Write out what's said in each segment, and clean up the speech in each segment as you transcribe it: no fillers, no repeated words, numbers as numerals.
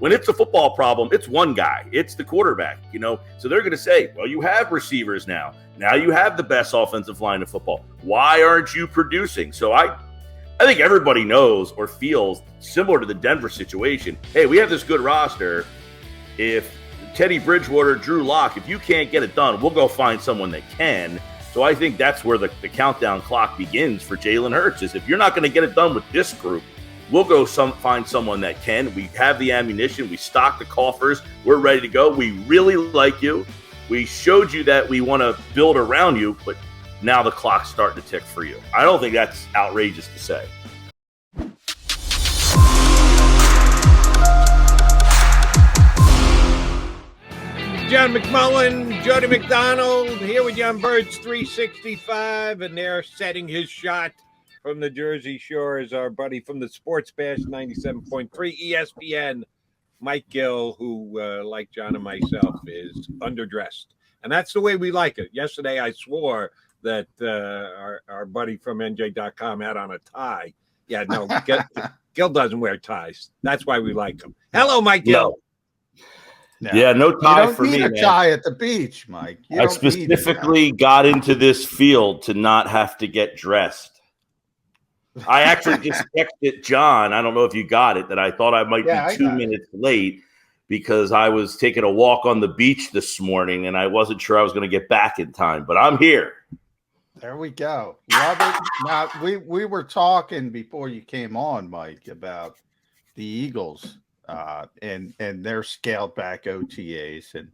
When it's a football problem, it's one guy. It's the quarterback, So they're going to say, well, you have receivers now. Now you have the best offensive line of football. Why aren't you producing? So I think everybody knows or feels similar to the Denver situation. Hey, we have this good roster. If Teddy Bridgewater, Drew Lock, if you can't get it done, we'll go find someone that can. So I think that's where the countdown clock begins for Jalen Hurts, is if you're not going to get it done with this group, we'll go find someone that can. We have the ammunition. We stock the coffers. We're ready to go. We really like you. We showed you that we want to build around you, but now the clock's starting to tick for you. I don't think that's outrageous to say. John McMullen, Jody McDonald, here with you on Birds 365, and they're setting his shot from the Jersey Shore is our buddy from the Sports Bash 97.3 ESPN, Mike Gill, who, like John and myself, is underdressed. And that's the way we like it. Yesterday, I swore that our buddy from NJ.com had on a tie. Yeah, no, Gill doesn't wear ties. That's why we like him. Hello, Mike Gill. No. Yeah, no tie for me. You don't need a tie at the beach, Mike. I specifically got into this field to not have to get dressed. I actually just texted John. I don't know if you got it, that I thought I might be 2 minutes late because I was taking a walk on the beach this morning and I wasn't sure I was going to get back in time, but I'm here. There we go. Love it. Now, we were talking before you came on, Mike, about the Eagles and their scaled back OTAs. And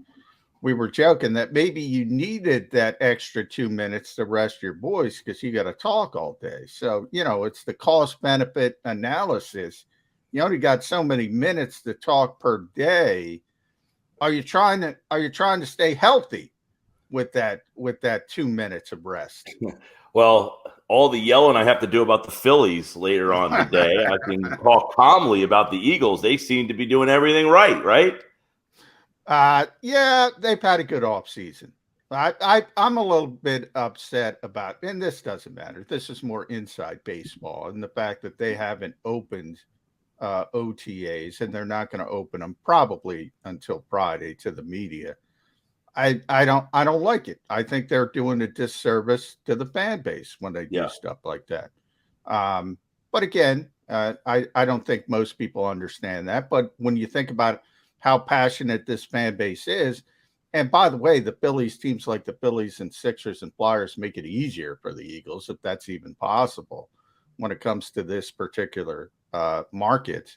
we were joking that maybe you needed that extra 2 minutes to rest your voice because you got to talk all day. So, it's the cost benefit analysis. You only got so many minutes to talk per day. Are you trying to stay healthy with that 2 minutes of rest? Well, all the yelling I have to do about the Phillies later on today, I can talk calmly about the Eagles. They seem to be doing everything right? Yeah, they've had a good offseason. I'm a little bit upset about, and this doesn't matter. This is more inside baseball, and the fact that they haven't opened OTAs, and they're not going to open them probably until Friday to the media. I don't like it. I think they're doing a disservice to the fan base when they do stuff like that. But again, I don't think most people understand that. But when you think about how passionate this fan base is, and by the way, the Phillies, teams like the Phillies and Sixers and Flyers make it easier for the Eagles, if that's even possible, when it comes to this particular market.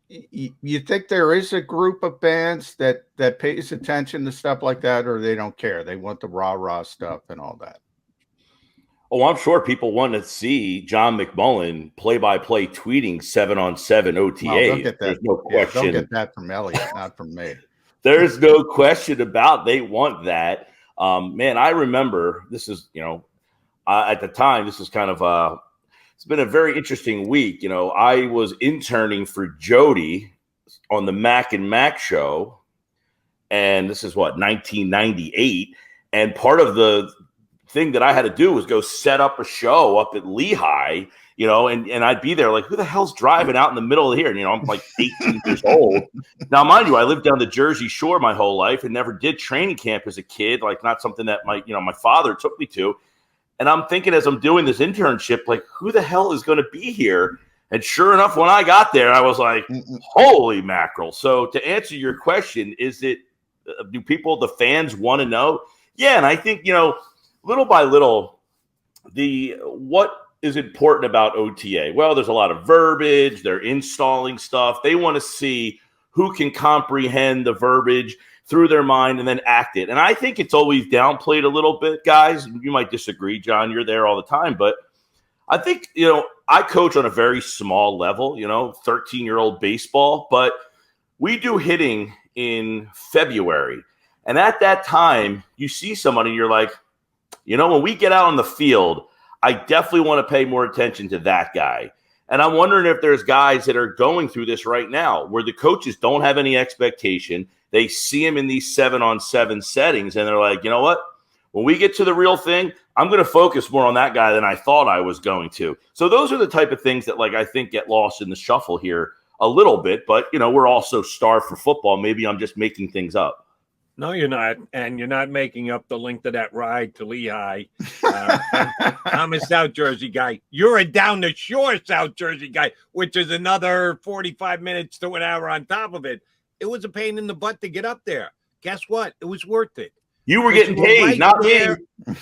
You think there is a group of fans that pays attention to stuff like that, or they don't care? They want the rah-rah stuff and all that. Oh, I'm sure people want to see John McMullen play-by-play tweeting 7-on-7 OTA. Well, get that. There's no question. They'll get that from Elliot, not from me. There's no question about they want that. Man, I remember this is, at the time, this is kind of it's been a very interesting week. I was interning for Jody on the Mac and Mac show, and this is 1998. And part of the thing that I had to do was go set up a show up at Lehigh, and I'd be there like, who the hell's driving out in the middle of here? And, I'm like 18 years old. Now, mind you, I lived down the Jersey Shore my whole life and never did training camp as a kid, like not something that my father took me to. And I'm thinking as I'm doing this internship, like, who the hell is going to be here? And sure enough, when I got there, I was like, holy mackerel. So to answer your question, do the fans want to know? Yeah, and I think, little by little, what is important about OTA? Well, there's a lot of verbiage. They're installing stuff. They want to see who can comprehend the verbiage through their mind and then act it. And I think it's always downplayed a little bit, guys. You might disagree, John. You're there all the time. But I think, I coach on a very small level, 13-year-old baseball. But we do hitting in February. And at that time, you see somebody and you're like, when we get out on the field, I definitely want to pay more attention to that guy. And I'm wondering if there's guys that are going through this right now where the coaches don't have any expectation. They see him in these 7-on-7 settings, and they're like, you know what? When we get to the real thing, I'm going to focus more on that guy than I thought I was going to. So those are the type of things that, I think get lost in the shuffle here a little bit, but, we're also starved for football. Maybe I'm just making things up. No, you're not. And you're not making up the link to that ride to Lehigh. I'm a South Jersey guy. You're a down the shore South Jersey guy, which is another 45 minutes to an hour on top of it. It was a pain in the butt to get up there. Guess what? It was worth it. You were getting paid, not me.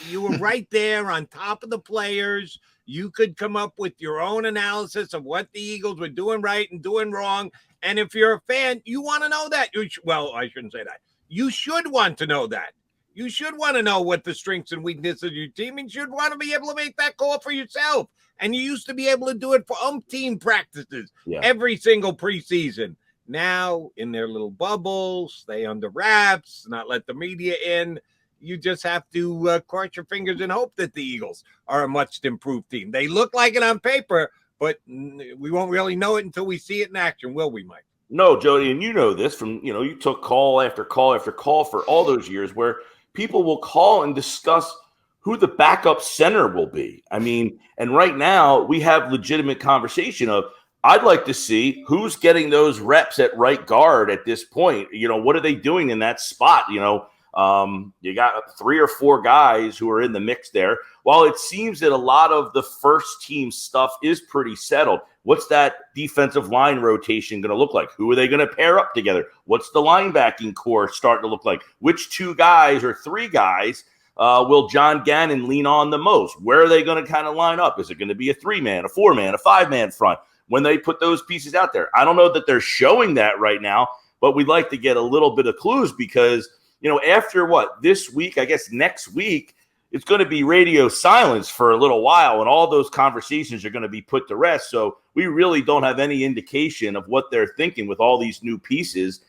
You were right there on top of the players. You could come up with your own analysis of what the Eagles were doing right and doing wrong. And if you're a fan, you want to know that. Well, I shouldn't say that. You should want to know that. You should want to know what the strengths and weaknesses of your team, and you should want to be able to make that call for yourself. And you used to be able to do it for umpteen practices every single preseason. Now, in their little bubbles, stay under wraps, not let the media in. You just have to cross your fingers and hope that the Eagles are a much improved team. They look like it on paper, but we won't really know it until we see it in action, will we, Mike? No, Jody, and you know this from, you took call after call after call for all those years where people will call and discuss who the backup center will be. I mean, and right now we have legitimate conversation of, I'd like to see who's getting those reps at right guard at this point. What are they doing in that spot? You got 3 or 4 guys who are in the mix there. While it seems that a lot of the first team stuff is pretty settled, what's that defensive line rotation going to look like? Who are they going to pair up together? What's the linebacking core starting to look like? Which 2 guys or 3 guys will John Gannon lean on the most? Where are they going to kind of line up? Is it going to be a 3-man, a 4-man, a 5-man front when they put those pieces out there? I don't know that they're showing that right now, but we'd like to get a little bit of clues because after this week, I guess next week, it's going to be radio silence for a little while, and all those conversations are going to be put to rest. So we really don't have any indication of what they're thinking with all these new pieces.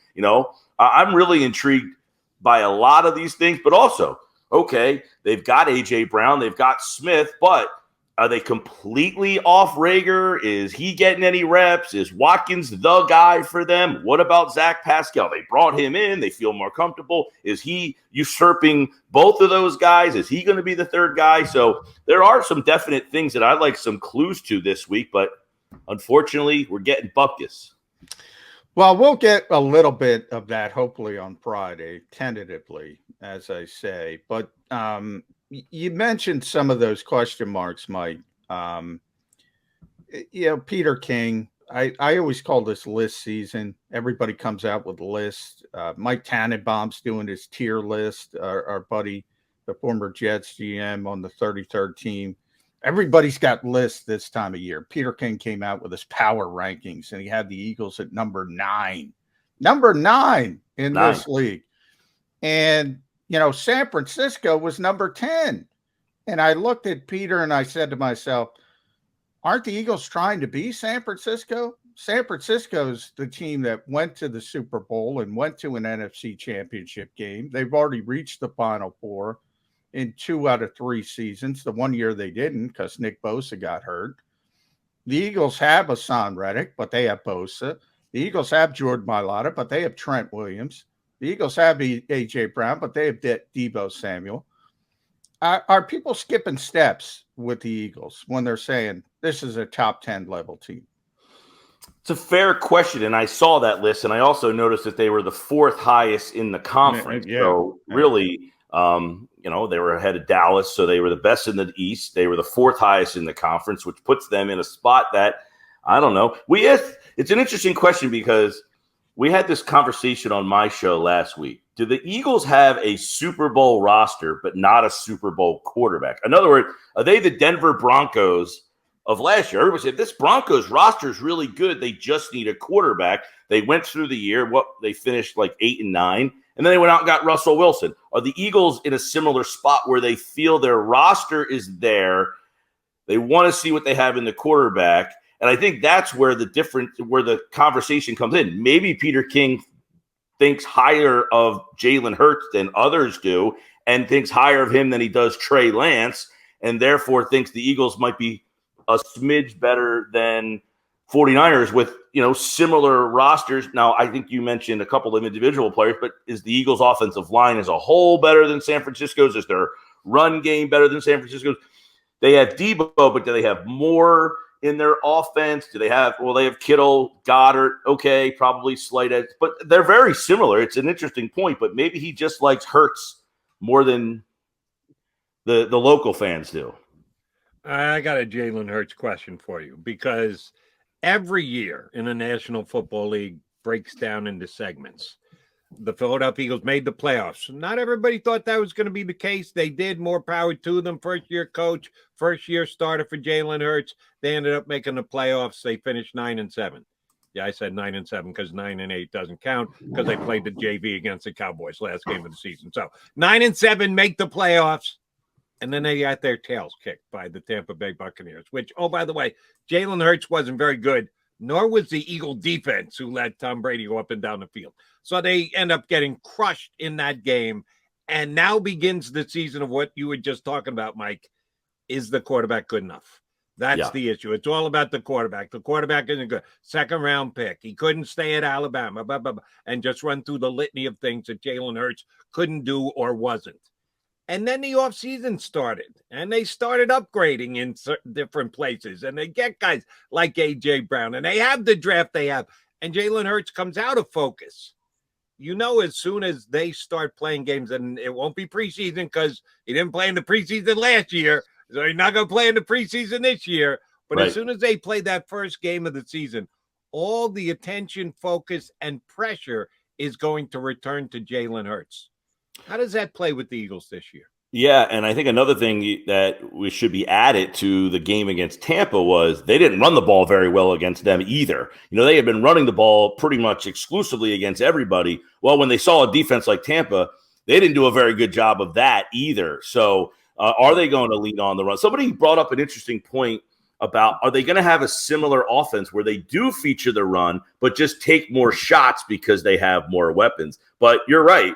I'm really intrigued by a lot of these things, but also, okay, they've got A.J. Brown, they've got Smith, but are they completely off Rager? Is he getting any reps? Is Watkins the guy for them? What about Zach Pascal? They brought him in. They feel more comfortable. Is he usurping both of those guys? Is he going to be the third guy? So there are some definite things that I'd like some clues to this week, but unfortunately, we're getting bupkis. Well, we'll get a little bit of that hopefully on Friday, tentatively, as I say. But you mentioned some of those question marks, Mike. Peter King, I always call this list season. Everybody comes out with a list. Mike Tannenbaum's doing his tier list, our buddy, the former Jets GM on the 33rd team. Everybody's got lists this time of year. Peter King came out with his power rankings, and he had the Eagles at number 9. Number 9 in this league. And San Francisco was number 10. And I looked at Peter and I said to myself, aren't the Eagles trying to be San Francisco? San Francisco's the team that went to the Super Bowl and went to an NFC championship game. They've already reached the Final Four in 2 out of 3 seasons. The one year they didn't because Nick Bosa got hurt. The Eagles have Hassan Reddick, but they have Bosa. The Eagles have Jordan Mailata, but they have Trent Williams. The Eagles have A.J. Brown, but they have Deebo Samuel. Are people skipping steps with the Eagles when they're saying this is a top 10 level team? It's a fair question, and I saw that list, and I also noticed that they were the 4th highest in the conference. Yeah. So really, they were ahead of Dallas, so they were the best in the East. They were the 4th highest in the conference, which puts them in a spot that, I don't know. It's an interesting question because we had this conversation on my show last week. Do the Eagles have a Super Bowl roster but not a Super Bowl quarterback? In other words, are they the Denver Broncos of last year? Everybody said this Broncos roster is really good. They just need a quarterback. They went through the year. They finished like 8-9, and then they went out and got Russell Wilson. Are the Eagles in a similar spot where they feel their roster is there? They want to see what they have in the quarterback. And I think that's where the conversation comes in. Maybe Peter King thinks higher of Jalen Hurts than others do and thinks higher of him than he does Trey Lance, and therefore thinks the Eagles might be a smidge better than 49ers with, similar rosters. Now, I think you mentioned a couple of individual players, but is the Eagles' offensive line as a whole better than San Francisco's? Is their run game better than San Francisco's? They have Deebo, but do they have more in their offense? Do they have Kittle, Goddard, okay, probably slight edge, but they're very similar. It's an interesting point, but maybe he just likes Hurts more than the local fans do. I got a Jalen Hurts question for you, because every year in the National Football League breaks down into segments. The Philadelphia Eagles made the playoffs. Not everybody thought that was going to be the case. They did. More power to them. First-year coach, first-year starter for Jalen Hurts. They ended up making the playoffs. They finished 9-7. Yeah, I said 9-7 because 9-8 doesn't count because they played the JV against the Cowboys last game of the season. So 9-7 make the playoffs. And then they got their tails kicked by the Tampa Bay Buccaneers, which, oh, by the way, Jalen Hurts wasn't very good, nor was the Eagle defense, who let Tom Brady go up and down the field. So they end up getting crushed in that game. And now begins the season of what you were just talking about, Mike. Is the quarterback good enough? That's the issue. It's all about the quarterback. The quarterback isn't good. Second-round pick. He couldn't stay at Alabama, and just run through the litany of things that Jalen Hurts couldn't do or wasn't. And then the offseason started, and they started upgrading in different places, and they get guys like A.J. Brown, and they have the draft they have, and Jalen Hurts comes out of focus. You know, as soon as they start playing games, and it won't be preseason because he didn't play in the preseason last year, so he's not going to play in the preseason this year, but as soon as they play that first game of the season, all the attention, focus, and pressure is going to return to Jalen Hurts. How does that play with the Eagles this year? Yeah, and I think another thing that we should be added to the game against Tampa was they didn't run the ball very well against them either. You know, they had been running the ball pretty much exclusively against everybody. Well, when they saw a defense like Tampa, they didn't do a very good job of that either. So are they going to lean on the run? Somebody brought up an interesting point about, are they going to have a similar offense where they do feature the run, but just take more shots because they have more weapons? But you're right.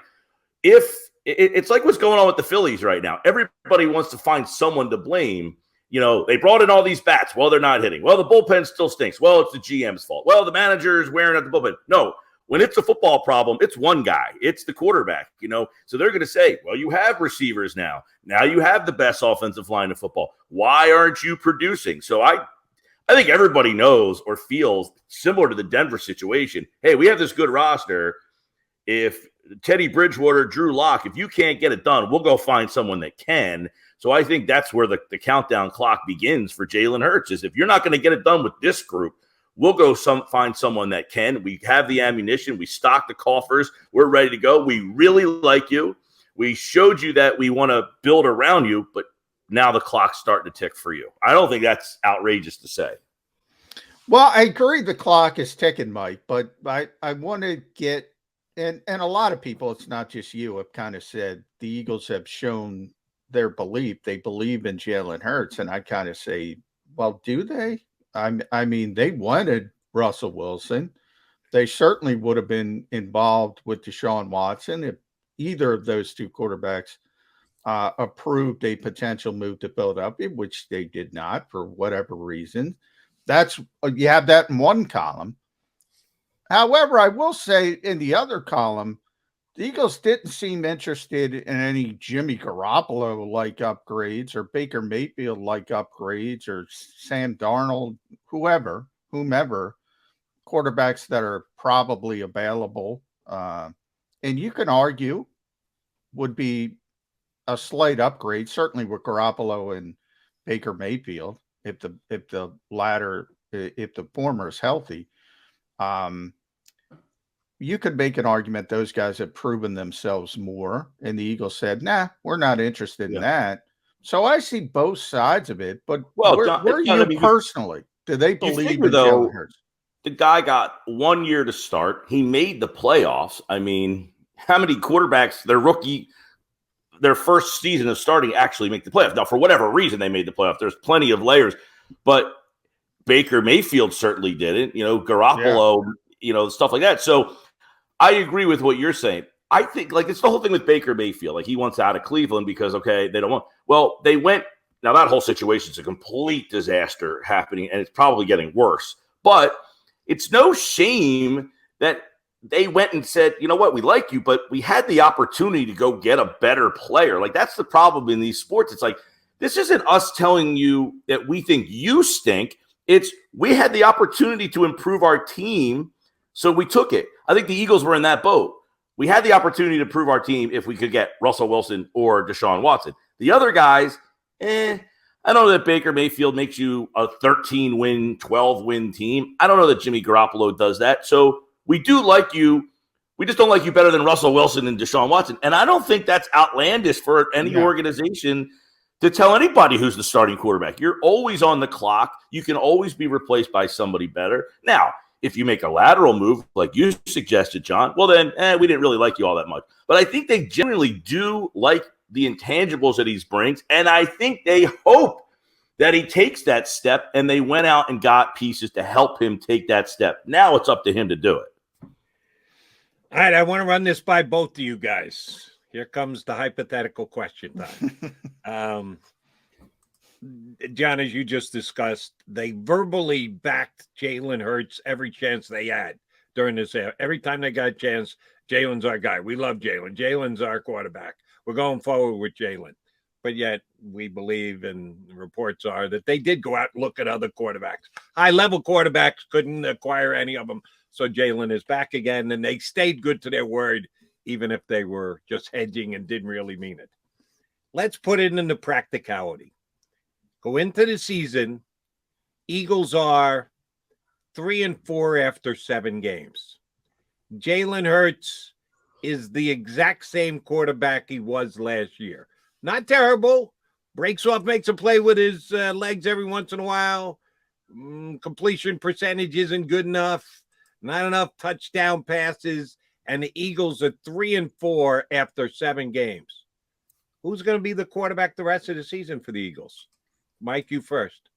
It's like what's going on with the Phillies right now. Everybody wants to find someone to blame. You know, they brought in all these bats. Well, they're not hitting. Well, the bullpen still stinks. Well, it's the GM's fault. Well, the manager is wearing out the bullpen. No, when it's a football problem, it's one guy. It's the quarterback, you know. So they're going to say, well, you have receivers now. Now you have the best offensive line of football. Why aren't you producing? So I think everybody knows or feels similar to the Denver situation. Hey, we have this good roster. If Teddy Bridgewater, Drew Lock, if you can't get it done, we'll go find someone that can. So I think that's where the countdown clock begins for Jalen Hurts, is if you're not going to get it done with this group, we'll go find someone that can. We have the ammunition. We stock the coffers. We're ready to go. We really like you. We showed you that we want to build around you, but now the clock's starting to tick for you. I don't think that's outrageous to say. Well, I agree the clock is ticking, Mike, but I want to get and a lot of people, it's not just you, have kind of said the Eagles have shown their belief. They believe in Jalen Hurts. And I kind of say, well, do they? I mean, they wanted Russell Wilson. They certainly would have been involved with Deshaun Watson if either of those two quarterbacks approved a potential move to Philadelphia, which they did not for whatever reason. You have that in one column. However, I will say in the other column, the Eagles didn't seem interested in any Jimmy Garoppolo-like upgrades or Baker Mayfield-like upgrades or Sam Darnold, whomever, quarterbacks that are probably available. And you can argue would be a slight upgrade, certainly with Garoppolo and Baker Mayfield, if the former is healthy. You could make an argument those guys have proven themselves more, and the Eagles said, nah, we're not interested in that. So I see both sides of it, but where you personally? Do they believe in Jalen Hurts? The guy got 1 year to start. He made the playoffs. I mean, how many quarterbacks, their first season of starting actually make the playoffs? Now, for whatever reason, they made the playoffs. There's plenty of layers, but Baker Mayfield certainly didn't. You know, Garoppolo, stuff like that. So I agree with what you're saying. I think, it's the whole thing with Baker Mayfield. He wants out of Cleveland because, they don't want. Well, they went. Now, that whole situation is a complete disaster happening, and it's probably getting worse. But it's no shame that they went and said, you know what, we like you, but we had the opportunity to go get a better player. That's the problem in these sports. It's this isn't us telling you that we think you stink. we had the opportunity to improve our team, so we took it. I think the Eagles were in that boat. We had the opportunity to improve our team if we could get Russell Wilson or Deshaun Watson. The other guys, I don't know that Baker Mayfield makes you a 13-win, 12-win team. I don't know that Jimmy Garoppolo does that. So we do like you. We just don't like you better than Russell Wilson and Deshaun Watson. And I don't think that's outlandish for any organization to tell anybody who's the starting quarterback. You're always on the clock. You can always be replaced by somebody better. Now, if you make a lateral move, like you suggested, John, well then, we didn't really like you all that much. But I think they generally do like the intangibles that he brings, and I think they hope that he takes that step, and they went out and got pieces to help him take that step. Now it's up to him to do it. All right, I want to run this by both of you guys. Here comes the hypothetical question time. John, as you just discussed, they verbally backed Jalen Hurts every chance they had during this. Every time they got a chance, Jalen's our guy. We love Jalen. Jalen's our quarterback. We're going forward with Jalen. But yet we believe, and reports are, that they did go out and look at other quarterbacks. High-level quarterbacks couldn't acquire any of them. So Jalen is back again, and they stayed good to their word, even if they were just hedging and didn't really mean it. Let's put it into practicality. Go into the season, Eagles are 3-4 after 7 games. Jalen Hurts is the exact same quarterback he was last year. Not terrible. Breaks off, makes a play with his legs every once in a while. Completion percentage isn't good enough. Not enough touchdown passes. And the Eagles are 3-4 after 7 games. Who's going to be the quarterback the rest of the season for the Eagles? Mike, you first.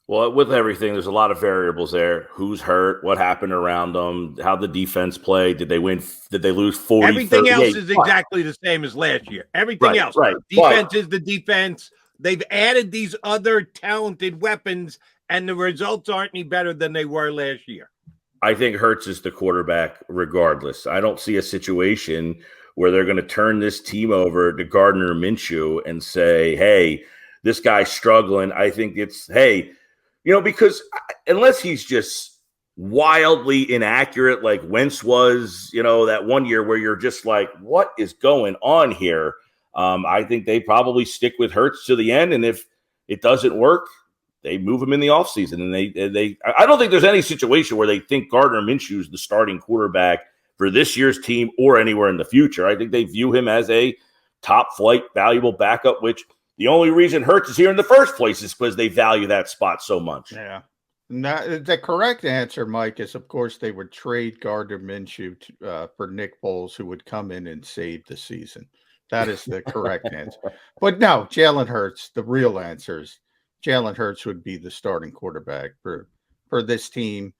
Well, with everything, there's a lot of variables there. Who's hurt? What happened around them? How the defense played? Did they win? Did they lose 40? Everything else is exactly the same as last year. Everything else. Right. Defense is the defense. They've added these other talented weapons, and the results aren't any better than they were last year. I think Hurts is the quarterback regardless. I don't see a situation where they're going to turn this team over to Gardner Minshew and say, hey, this guy's struggling. I think it's, hey, because unless he's just wildly inaccurate like Wentz was, that one year where you're just like, what is going on here? I think they probably stick with Hurts to the end. And if it doesn't work, they move him in the offseason. And I don't think there's any situation where they think Gardner Minshew is the starting quarterback for this year's team or anywhere in the future. I think they view him as a top flight, valuable backup, which the only reason Hurts is here in the first place is because they value that spot so much. Yeah. Now, the correct answer, Mike, is, of course, they would trade Gardner Minshew for Nick Foles, who would come in and save the season. That is the correct answer. But no, Jalen Hurts, the real answer is Jalen Hurts would be the starting quarterback for this team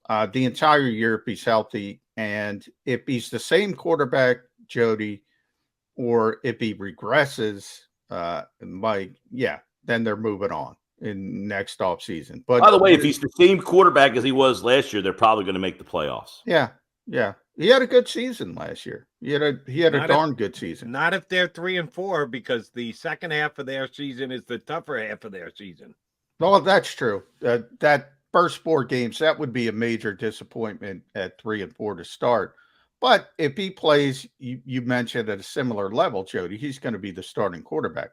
the entire year if he's healthy. And if he's the same quarterback, Jody, or if he regresses, Mike, then they're moving on in next offseason. But by the way, if he's the same quarterback as he was last year, they're probably going to make the playoffs. Yeah. He had a good season last year. He had a darn good season. Not if they're 3-4, because the second half of their season is the tougher half of their season. Well, that's true. That first 4 games, that would be a major disappointment at 3-4 to start. But if he plays, you mentioned at a similar level, Jody, he's going to be the starting quarterback.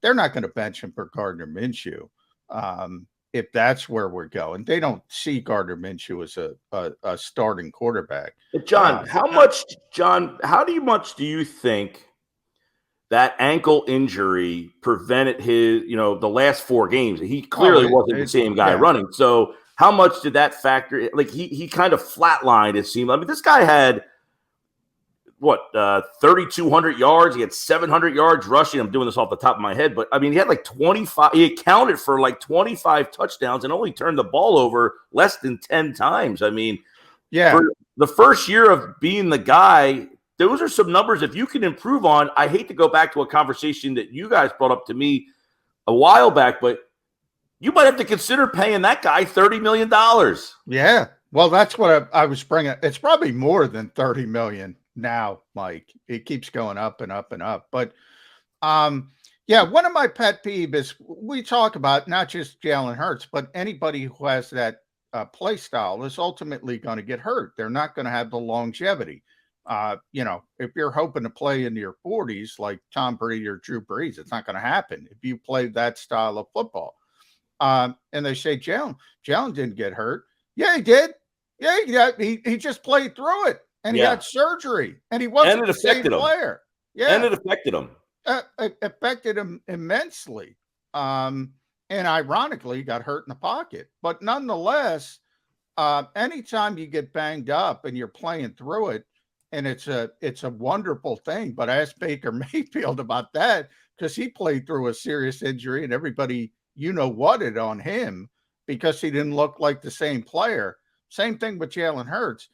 They're not going to bench him for Gardner Minshew. If that's where we're going, they don't see Gardner Minshew as a starting quarterback. But John, how much do you think that ankle injury prevented his, the last 4 games? He clearly wasn't the same guy running. So how much did that factor? Like he kind of flatlined, it seemed. I mean, this guy had 3,200 yards. He had 700 yards rushing. I'm doing this off the top of my head, but I mean, he had like 25. He accounted for like 25 touchdowns and only turned the ball over less than 10 times. I mean, for the first year of being the guy, those are some numbers if you can improve on. I hate to go back to a conversation that you guys brought up to me a while back, but you might have to consider paying that guy $30 million. Yeah. Well, that's what I was bringing. It's probably more than $30 million now, Mike. It keeps going up and up and up. But, Yeah, one of my pet peeves is we talk about not just Jalen Hurts, but anybody who has that play style is ultimately going to get hurt. They're not going to have the longevity. If you're hoping to play into your 40s like Tom Brady or Drew Brees, it's not going to happen if you play that style of football. And they say Jalen didn't get hurt. Yeah, he did. Yeah, he just played through it, and he had surgery, and he wasn't the same player. Yeah, and it affected him. It affected him immensely. And ironically, he got hurt in the pocket. But nonetheless, anytime you get banged up and you're playing through it, and it's a wonderful thing. But I asked Baker Mayfield about that because he played through a serious injury, and everybody whatted on him because he didn't look like the same player. Same thing with Jalen Hurts.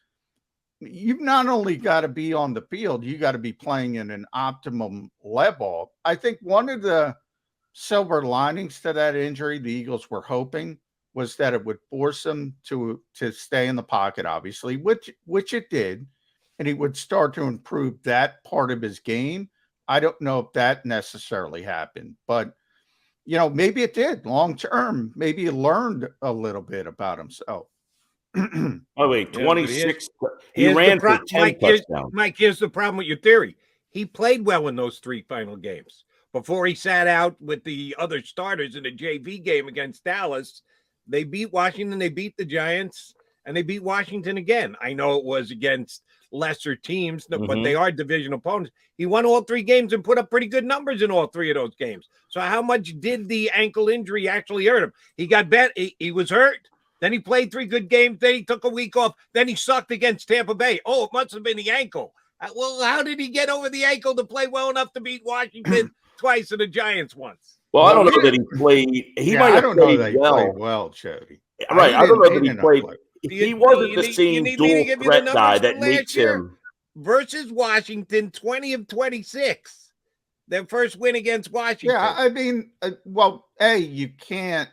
You've not only got to be on the field, you got to be playing in an optimum level. I think one of the silver linings to that injury, the Eagles were hoping, was that it would force him to stay in the pocket, obviously, which it did, and he would start to improve that part of his game. I don't know if that necessarily happened, but maybe it did long term. Maybe he learned a little bit about himself. Oh, wait, 26. He ran for 10 touchdowns. Mike, here's the problem with your theory. He played well in those 3 final games. Before he sat out with the other starters in the JV game against Dallas, they beat Washington, they beat the Giants, and they beat Washington again. I know it was against lesser teams, but they are division opponents. He won all 3 games and put up pretty good numbers in all 3 of those games. So how much did the ankle injury actually hurt him? He got bet. He was hurt. Then he played 3 good games. Then he took a week off. Then he sucked against Tampa Bay. Oh, it must have been the ankle. Well, how did he get over the ankle to play well enough to beat Washington twice and the Giants once? Well, I don't know that he played. He might have played well, Jody. Right. I don't know that he played. He wasn't the same dual threat guy that makes him. Versus Washington, 20 of 26. Their first win against Washington. Yeah, I mean, you can't.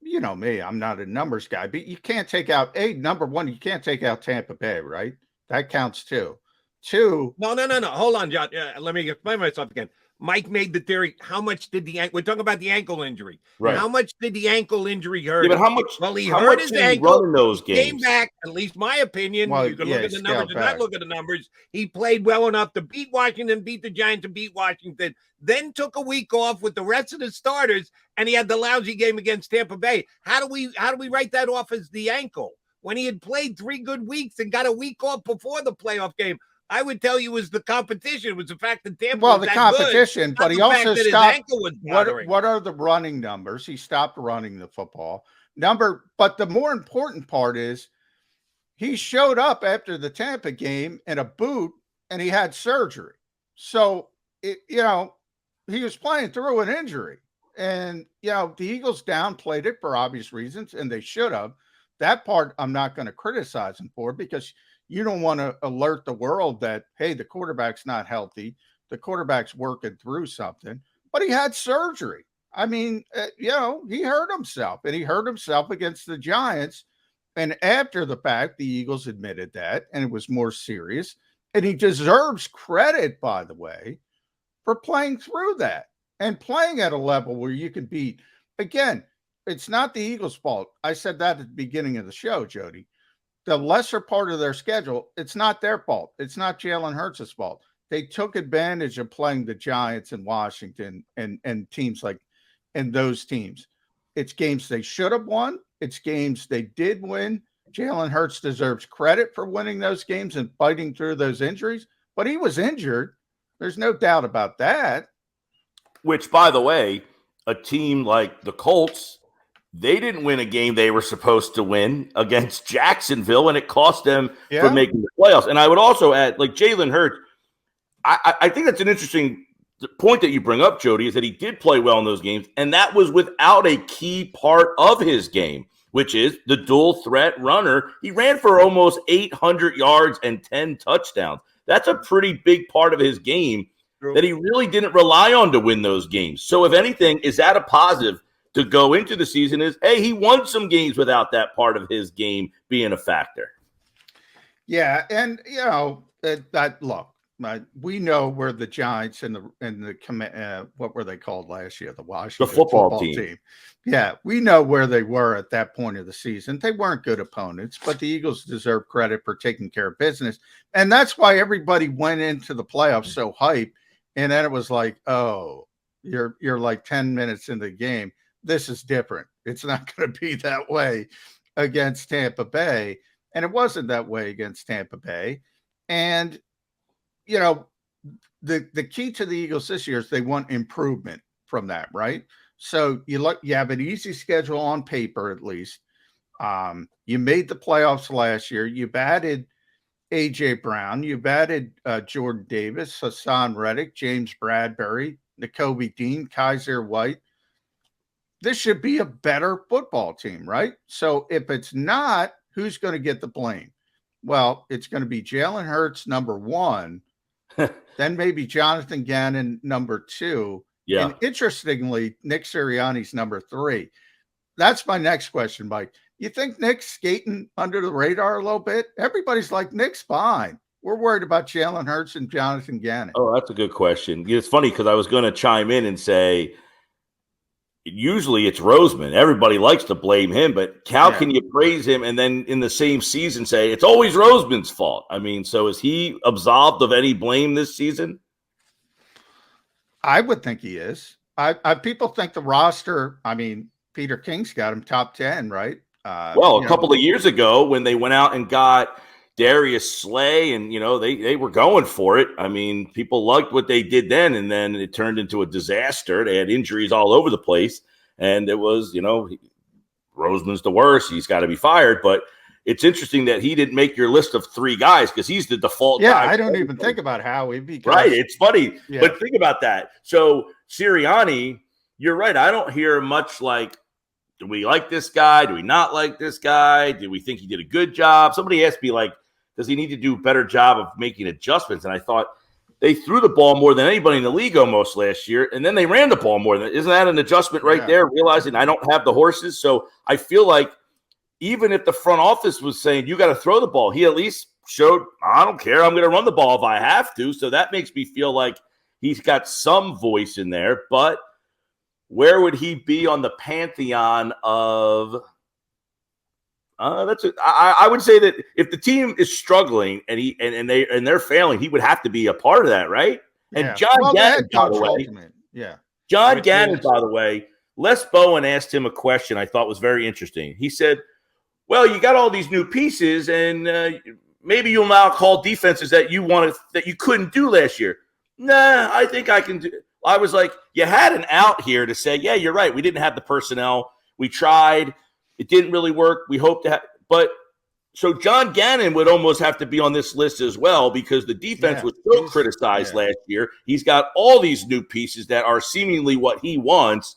You know me, I'm not a numbers guy, but you can't take out number one, you can't take out Tampa Bay, right? That counts too. 2. No. Hold on, John. Let me explain myself again. Mike made the theory. How much did we're talking about the ankle injury. Right. How much did the ankle injury hurt? Yeah, but how much? Well, he how hurt much his did he ankle. run in those games? Came back, at least my opinion. Well, you can look at the numbers and not look at the numbers. He played well enough to beat Washington, beat the Giants, and beat Washington. Then took a week off with the rest of the starters, and he had the lousy game against Tampa Bay. How do we write that off as the ankle when he had played 3 good weeks and got a week off before the playoff game? I would tell you was the competition. It was the fact that Tampa was the competition, good, but he also stopped. What are the running numbers? He stopped running the football. But the more important part is he showed up after the Tampa game in a boot and he had surgery. So he was playing through an injury. And the Eagles downplayed it for obvious reasons, and they should have. That part I'm not going to criticize him for, because you don't want to alert the world that, hey, the quarterback's not healthy. The quarterback's working through something, but he had surgery. I mean, he hurt himself, and he hurt himself against the Giants. And after the fact, the Eagles admitted that, and it was more serious. And he deserves credit, by the way, for playing through that and playing at a level where you can beat. Again, it's not the Eagles' fault. I said that at the beginning of the show, Jody. The lesser part of their schedule, it's not their fault. It's not Jalen Hurts' fault. They took advantage of playing the Giants and Washington and teams and those teams. It's games they should have won. It's games they did win. Jalen Hurts deserves credit for winning those games and fighting through those injuries, but he was injured. There's no doubt about that. Which, by the way, a team like the Colts, they didn't win a game they were supposed to win against Jacksonville, and it cost them from making the playoffs. And I would also add, like Jalen Hurts, I think that's an interesting point that you bring up, Jody, is that he did play well in those games, and that was without a key part of his game, which is the dual threat runner. He ran for almost 800 yards and 10 touchdowns. That's a pretty big part of his game that he really didn't rely on to win those games. So if anything, is that a positive to go into the season? Is, hey, he won some games without that part of his game being a factor. Yeah, and look, we know where the Giants and the what were they called last year? The Washington football team. Yeah, we know where they were at that point of the season. They weren't good opponents, but the Eagles deserve credit for taking care of business, and that's why everybody went into the playoffs so hype. And then it was like, oh, you're like 10 minutes into the game. This is different. It's not going to be that way against Tampa Bay, and it wasn't that way against Tampa Bay, and you know, the key to the Eagles this year is they want improvement from that, right? So you have an easy schedule on paper, at least. You made the playoffs last year. You've added A.J. Brown. You've added Jordan Davis, Hassan Reddick, James Bradbury, Nakobe Dean, Kaiser White. This should be a better football team, right? So if it's not, who's going to get the blame? Well, it's going to be Jalen Hurts, number one. Then maybe Jonathan Gannon, number two. Yeah. And interestingly, Nick Sirianni's number three. That's my next question, Mike. You think Nick's skating under the radar a little bit? Everybody's like, Nick's fine. We're worried about Jalen Hurts and Jonathan Gannon. Oh, that's a good question. It's funny because I was going to chime in and say, usually it's Roseman. Everybody likes to blame him, but how can you praise him and then in the same season say it's always Roseman's fault? I mean, so is he absolved of any blame this season? I would think he is. People think the roster, I mean, Peter King's got him top 10, right? Well, a couple of years ago when they went out and got Darius Slay and, they were going for it. I mean, people liked what they did then, and then it turned into a disaster. They had injuries all over the place, and it was, Roseman's the worst. He's got to be fired. But it's interesting that he didn't make your list of three guys because he's the default guy. Yeah, I don't even think about Howie. Right, it's funny. Yeah. But think about that. So Sirianni, you're right. I don't hear much like, do we like this guy? Do we not like this guy? Do we think he did a good job? Somebody asked me, like, does he need to do a better job of making adjustments? And I thought they threw the ball more than anybody in the league almost last year, and then they ran the ball more than. Isn't that an adjustment right there, realizing I don't have the horses? So I feel like even if the front office was saying, you got to throw the ball, he at least showed, I don't care, I'm going to run the ball if I have to. So that makes me feel like he's got some voice in there. But where would he be on the pantheon of I would say that if the team is struggling and they're failing, he would have to be a part of that, right? Yeah. And John Gannon, by the way, John Gannon, by the way, Les Bowen asked him a question I thought was very interesting. He said, well, you got all these new pieces, and maybe you'll now call defenses that you couldn't do last year. Nah, I think I can do. I was like, you had an out here to say, yeah, you're right. We didn't have the personnel. We tried. It didn't really work. We hope to have, but so John Gannon would almost have to be on this list as well because the defense was so criticized last year. He's got all these new pieces that are seemingly what he wants.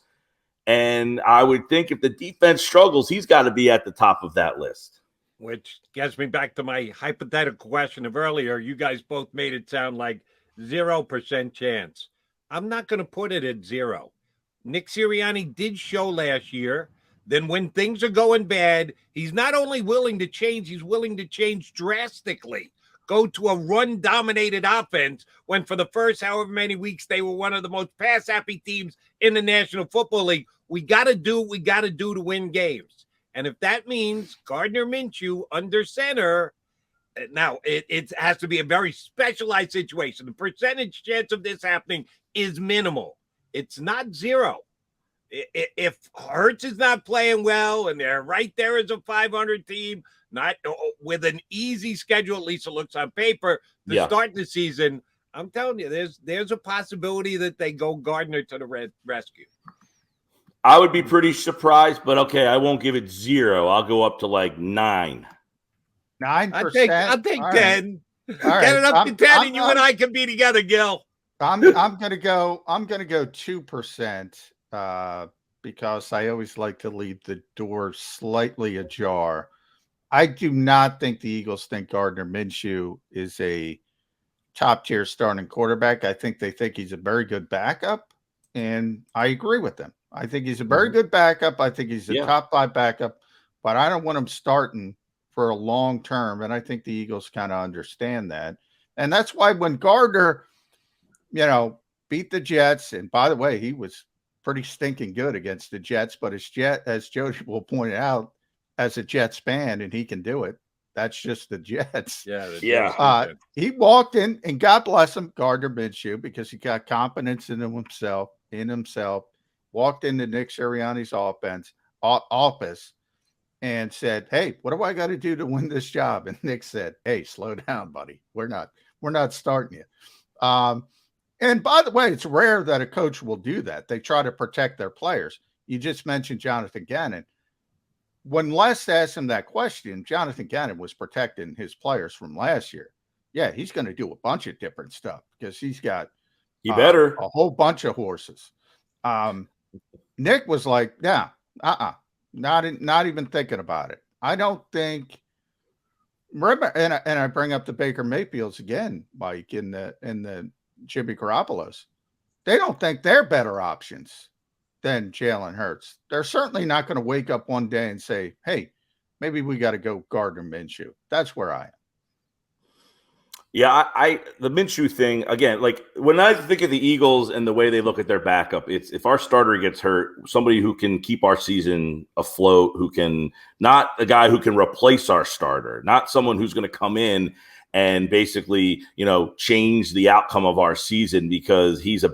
And I would think if the defense struggles, he's got to be at the top of that list. Which gets me back to my hypothetical question of earlier. You guys both made it sound like 0% chance. I'm not going to put it at 0. Nick Sirianni did show last year. Then when things are going bad, he's not only willing to change, he's willing to change drastically. Go to a run-dominated offense when for the first however many weeks they were one of the most pass-happy teams in the National Football League. We got to do what we got to do to win games. And if that means Gardner Minshew under center, now it has to be a very specialized situation. The percentage chance of this happening is minimal. It's not 0. If Hurts is not playing well and they're right there as a 500 team, not with an easy schedule, at least it looks on paper, to start the season, I'm telling you, there's a possibility that they go Gardner to the rescue. I would be pretty surprised, but okay, I won't give it 0. I'll go up to like 9. 9%. I'll take 10. Right. Get it up to 10, and you and I can be together, Gill. I'm gonna go 2%. Because I always like to leave the door slightly ajar. I do not think the Eagles think Gardner Minshew is a top-tier starting quarterback. I think they think he's a very good backup, and I agree with them. I think he's a very good backup. I think he's a top 5 backup, but I don't want him starting for a long term, and I think the Eagles kind of understand that. And that's why when Gardner, beat the Jets, and by the way, he was pretty stinking good against the Jets, but as Jody will point out, as a Jets fan, and he can do it, that's just the Jets. Yeah. He walked in, and God bless him, Gardner Minshew, because he got confidence in himself, walked into Nick Sirianni's office and said, "Hey, what do I got to do to win this job?" And Nick said, "Hey, slow down, buddy. We're not starting you." And by the way, it's rare that a coach will do that. They try to protect their players. You just mentioned Jonathan Gannon. When Les asked him that question, Jonathan Gannon was protecting his players from last year. Yeah, he's going to do a bunch of different stuff because he's got a whole bunch of horses. Nick was like, "Yeah, not even thinking about it." I don't think. Remember, and I bring up the Baker Mayfields again, Mike, in the Jimmy Garoppolo's. They don't think they're better options than Jalen Hurts. They're certainly not going to wake up one day and say, "Hey, maybe we got to go Gardner Minshew." That's where I am. Yeah, the Minshew thing, again, like when I think of the Eagles and the way they look at their backup, it's if our starter gets hurt, somebody who can keep our season afloat, who can not a guy who can replace our starter, not someone who's going to come in and basically, change the outcome of our season because he's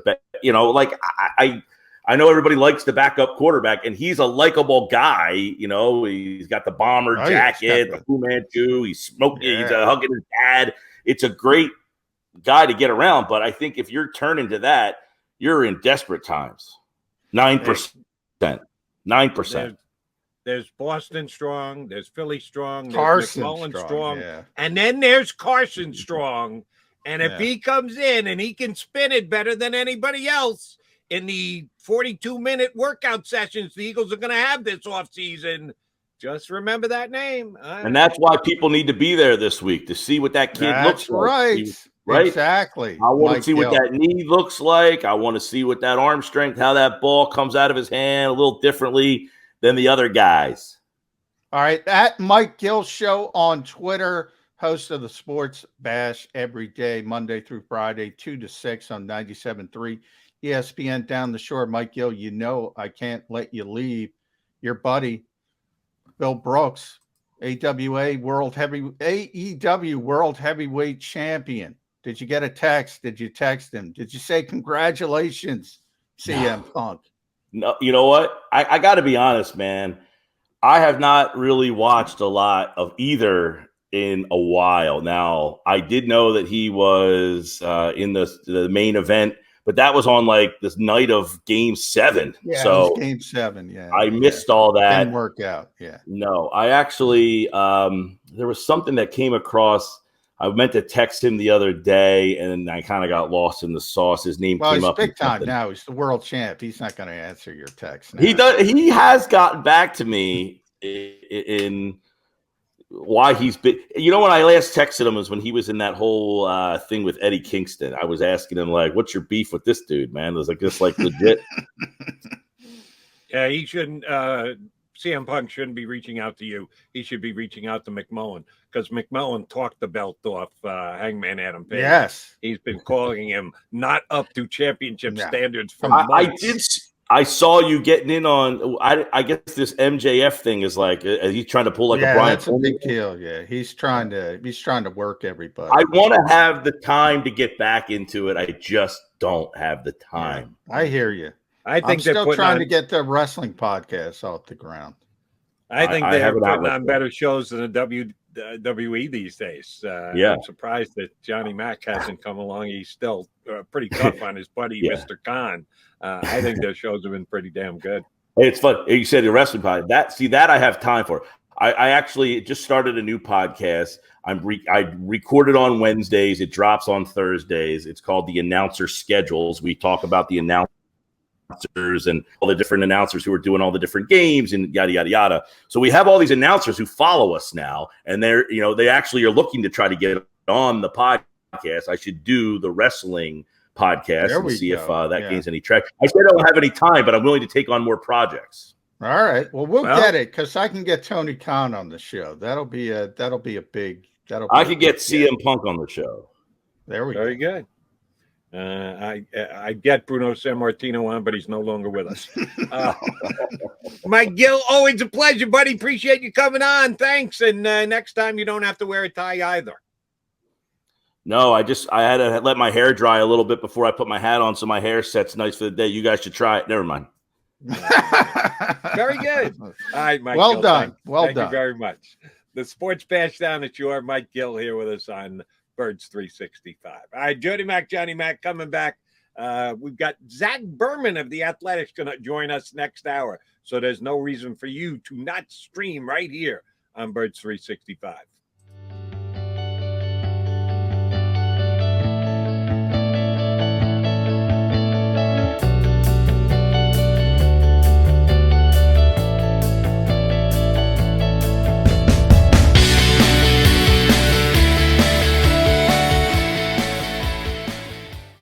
I know everybody likes the backup quarterback, and he's a likable guy. He's got the bomber jacket, the Fu Manchu. He's smoking. He's hugging his dad. It's a great guy to get around, but I think if you're turning to that, you're in desperate times. 9%. 9%. There's Boston strong. There's Philly strong. There's Carson McMullen strong. Yeah. And then there's Carson strong. And if he comes in and he can spin it better than anybody else in the 42-minute workout sessions the Eagles are going to have this offseason, just remember that name. And that's why people need to be there this week to see what that kid looks like. Right. Exactly. I want to see what that knee looks like. I want to see what that arm strength, how that ball comes out of his hand a little differently than the other guys. All right. At Mike Gill Show on Twitter, host of the Sports Bash every day, Monday through Friday, 2 to 6 on 97.3 ESPN down the shore. Mike Gill, I can't let you leave your buddy, Bill Brooks, AEW World Heavyweight Champion. Did you get a text? Did you text him? Did you say congratulations, CM Punk? No, you know what? I got to be honest, man. I have not really watched a lot of either in a while. Now, I did know that he was in the main event, but that was on like this night of Game 7. Yeah, so it was Game 7. Yeah, I missed all that. Didn't work out. Yeah. No, I actually there was something that came across. I meant to text him the other day, and I kind of got lost in the sauce. His name came up. He's big time now. He's the world champ. He's not going to answer your text now. He does. He has gotten back to me in why he's been. When I last texted him was when he was in that whole thing with Eddie Kingston. I was asking him like, "What's your beef with this dude, man?" It was like this, like legit. Yeah, he shouldn't. CM Punk shouldn't be reaching out to you. He should be reaching out to McMullen because McMullen talked the belt off Hangman Adam Page. Yes, he's been calling him not up to championship standards for months. I saw you getting in on. I guess this MJF thing is like he's trying to pull like a Brian. That's a big deal. Yeah, he's trying to work everybody. I want to have the time to get back into it. I just don't have the time. Yeah, I hear you. I'm still trying to get the wrestling podcast off the ground. I think they're putting on better shows than the WWE these days. I'm surprised that Johnny Mac hasn't come along. He's still pretty tough on his buddy, Mr. Khan. I think their shows have been pretty damn good. It's fun. You said the wrestling podcast. That I have time for. I actually just started a new podcast. I record it on Wednesdays. It drops on Thursdays. It's called The Announcer Schedules. We talk about the announcers and all the different announcers who are doing all the different games and yada, yada, yada. So we have all these announcers who follow us now, and they actually are looking to try to get on the podcast. I should do the wrestling podcast and see if that gains any traction. I said I don't have any time, but I'm willing to take on more projects. All right. Well, we'll get it because I can get Tony Khan on the show. That'll be a big. I could get CM Punk on the show. There we Very go. good. I get Bruno Sammartino on, but he's no longer with us. Mike Gill, always a pleasure, buddy. Appreciate you coming on. Thanks. And next time you don't have to wear a tie either. No, I had to let my hair dry a little bit before I put my hat on, so my hair sets nice for the day. You guys should try it. Never mind. Very good. All right, Mike. Well Gill, done. Thank you very much. The Sports Bash down at Shore. Mike Gill here with us on Birds 365. All right, Jody Mac, Johnny Mac coming back. We've got Zach Berman of The Athletics going to join us next hour. So there's no reason for you to not stream right here on Birds 365.